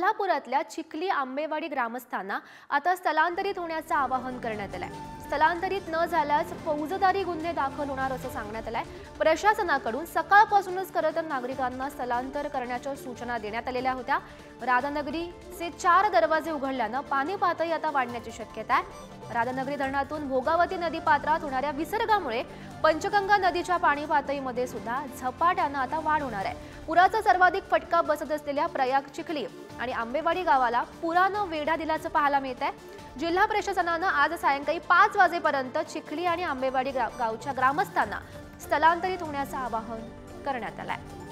कोल्हापुरातल्या चिखली आंबेवाडी ग्रामस्थांना आता स्थलांतरित होण्याचं आवाहन करण्यात आलंय। स्थलांतरित न झाल्यास फौजदारी गुन्हे दाखल होणार असं सांगण्यात आलंय। प्रशासनाकडून सकाळपासूनच खरं तर नागरिकांना स्थलांतर करण्याच्या सूचना देण्यात आलेल्या होत्या। राधानगरीचे 4 दरवाजे उघडल्यानं पाणी पातळी आता वाढण्याची शक्यता आहे। राधानगरी धरणातून भोगावती नदी पात्रात होणाऱ्या विसर्गामुळे पंचगंगा नदीच्या पाणी पातळीमध्ये सुद्धा झपाट्यानं आता वाढ होणार आहे। पुराचा सर्वाधिक फटका बसत असलेल्या प्रयाग, चिखली आणि आंबेवाडी गावाला पुरानं वेढा दिल्याचं पाहायला मिळत आहे। जिल्हा प्रशासनानं आज सायंकाळी 5 वाजेपर्यंत चिखली आणि आंबेवाडी गावच्या ग्रामस्थांना स्थलांतरित होण्याचं आवाहन करण्यात आलं आहे।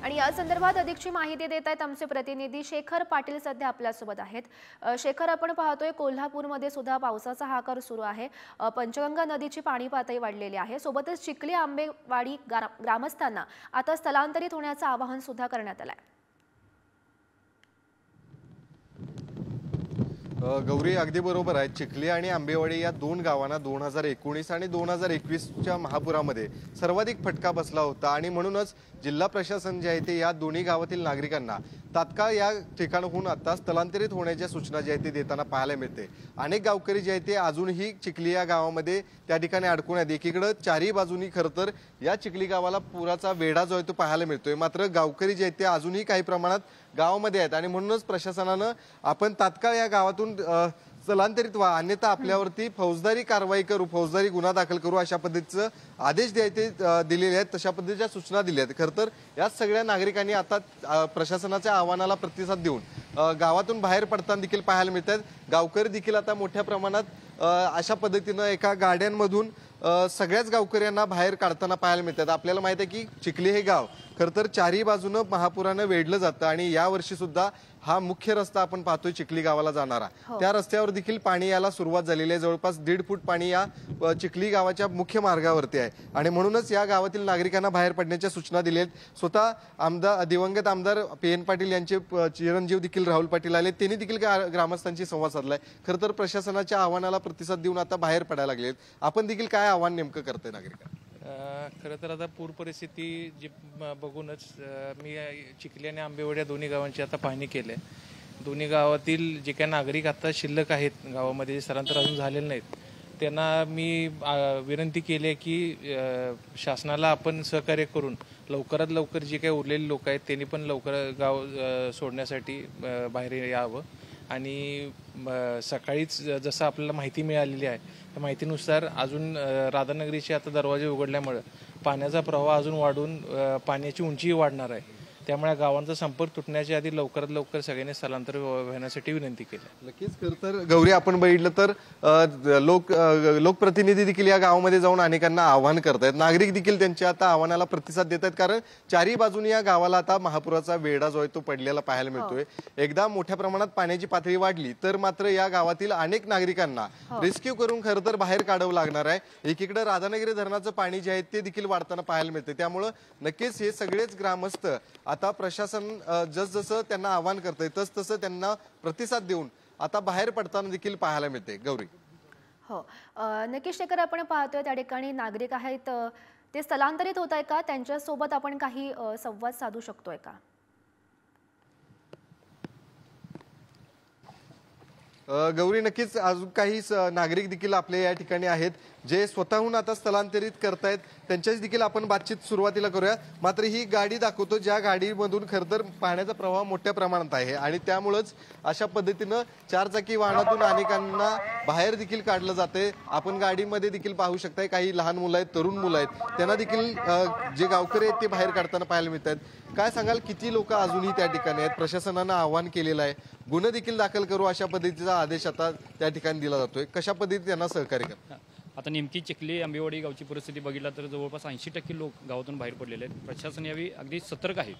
आणि या संदर्भात अधिकची माहिती देत आहेत आमचे प्रतिनिधी शेखर पाटील सध्या आपल्यासोबत आहेत। शेखर, आपण पाहतोय कोल्हापूरमध्ये सुद्धा पावसाचा हाकार सुरू आहे। पंचगंगा नदीची पाणी पातळी वाढलेली आहे। सोबतच चिखली आंबेवाडी ग्रामस्थांना आता स्थलांतरित होण्याचं आवाहन सुद्धा करण्यात आलं आहे। गौरी, अगदी बरोबर आहे। चिखली आणि आंबेवाडी या 2 गावांना 2019 आणि 2021च्या महापुरामध्ये सर्वाधिक फटका बसला होता आणि म्हणूनच जिल्हा प्रशासन जे आहे ते या दोन्ही गावातील नागरिकांना तात्काळ या ठिकाणाहून आता स्थलांतरित होण्याच्या सूचना जे आहेत ते देताना पाहायला मिळते। अनेक गावकरी जे आहेत ते अजूनही चिखली या गावामध्ये त्या ठिकाणी अडकून आहेत। एकीकडे चारही बाजूनी खरं तर या चिखली गावाला पुराचा वेढा जो आहे तो पाहायला मिळतोय, मात्र गावकरी जे आहेत ते अजूनही काही प्रमाणात गावामध्ये आहेत आणि म्हणूनच प्रशासनानं आपण तात्काळ या गावातून स्थलांतरित व्हा, अन्यथा आपल्यावरती फौजदारी कारवाई करू, फौजदारी गुन्हा दाखल करू अशा पद्धतीचे आदेश ते दिलेले आहेत, तशा पद्धतीच्या सूचना दिल्या आहेत। खरं तर या सगळ्या नागरिकांनी आता प्रशासनाच्या आव्हानाला प्रतिसाद देऊन गावातून बाहेर पडताना देखील पाहायला मिळतात। गावकरी देखील आता मोठ्या प्रमाणात अशा पद्धतीनं एका गाड्यांमधून सगळ्याच गावकऱ्यांना बाहेर काढताना पाहायला मिळतात। आपल्याला माहित आहे की चिखली हे गाव खरं तर चारही बाजूनं महापुरानं वेढलं जातं आणि या वर्षी सुद्धा हा मुख्य रस्ता आपण पाहतोय चिखली गावाला जाणारा, त्या रस्त्यावर देखील पाणी यायला सुरुवात झालेली आहे। जवळपास 1.5 फूट पाणी या चिखली गावाच्या मुख्य मार्गावरती आहे आणि म्हणूनच या गावातील नागरिकांना बाहेर पडण्याच्या सूचना दिल्या आहेत। स्वतः दिवंगत आमदार PN पाटील यांचे चिरंजीव देखील राहुल पाटील आले, त्यांनी देखील ग्रामस्थांशी संवाद साधलाय। खरं तर प्रशासनाच्या आव्हानाला प्रतिसाद देऊन आता बाहेर पडायला लागलेत। आपण देखील काय आव्हान नेमकं करतोय नागरिकांना? खरं तर आता पूर परिस्थिती जी बघूनच मी चिखली आणि आंबेवाडी या दोन्ही गावांची आता पाहणी केली आहे। दोन्ही गावातील जे काही नागरिक आता शिल्लक आहेत गावामध्ये, स्थलांतर अजून झालेले नाहीत, त्यांना मी विनंती केली आहे की शासनाला आपण सहकार्य करून लवकरात लवकर जे काही उरलेले लोक आहेत त्यांनी पण लवकर गाव सोडण्यासाठी बाहेर यावं। आणि सकाळीच जसं आपल्याला माहिती मिळालेली आहे त्या माहितीनुसार अजून राधानगरीचे आता दरवाजे उघडल्यामुळे पाण्याचा प्रवाह अजून वाढून पाण्याची उंचीही वाढणार आहे। त्यामुळे गावांचा संपर्क तुटण्याच्या आधी लवकरात लवकर सगळ्यांनी स्थलांतर होण्यासाठी विनंती केली। नक्कीच। खरं तर गौरी, आपण बघितलं तर लोकप्रतिनिधी देखील या गावामध्ये जाऊन अनेकांना आवाहन करतायत, नागरिक देखील त्यांच्या आता आव्हानाला प्रतिसाद देत आहेत, कारण चारही बाजूनी या गावाला आता महापुराचा वेढा जो आहे तो पडलेला पाहायला मिळतोय। एकदा मोठ्या प्रमाणात पाण्याची पातळी वाढली तर मात्र या गावातील अनेक नागरिकांना रेस्क्यू करून खरं तर बाहेर काढावं लागणार आहे। एकीकडे राधानगरी धरणाचं पाणी जे आहे ते देखील वाढताना पाहायला मिळते, त्यामुळे नक्कीच हे सगळेच ग्रामस्थ आता प्रशासन जसजसं त्यांना आवाहन करतंय तसतसं त्यांना प्रतिसाद देऊन आता बाहेर पडताना देखील पाहायला मिळते। गौरी, हो, नक्कीच शेखर, आपण पाहतोय त्या ठिकाणी नागरिक आहेत, ते स्थलांतरित होत आहे का? त्यांच्यासोबत आपण काही संवाद साधू शकतोय का? गौरी, नक्कीच अजून काही नागरिक देखील आपल्या या ठिकाणी आहेत जे स्वतःहून आता स्थलांतरित करतायत, त्यांच्याशी देखील आपण बातचीत सुरुवातीला करूया। मात्र ही गाडी दाखवतो ज्या गाडीमधून खरं तर पाण्याचा प्रवाह मोठ्या प्रमाणात आहे आणि त्यामुळेच अशा पद्धतीनं 4 चाकी वाहनातून अनेकांना बाहेर देखील काढलं जाते। आपण गाडीमध्ये देखील पाहू शकताय काही लहान मुलं आहेत, तरुण मुलं आहेत, त्यांना देखील जे गावकरी आहेत ते बाहेर काढताना पाहायला मिळतात। काय सांगाल, किती लोक अजूनही त्या ठिकाणी आहेत? प्रशासनानं आवाहन केलेलं आहे, गुन्हे देखील दाखल करू अशा पद्धतीचा आदेश आता त्या ठिकाणी दिला जातोय, कशा पद्धतीने त्यांना सहकार्य करतात? आता नेमकी चिखली आंबेवाडी गावची परिस्थिती बघितला तर जवळपास 80% लोक गावातून बाहेर पडलेले आहेत। प्रशासन यावेळी अगदी सतर्क आहे।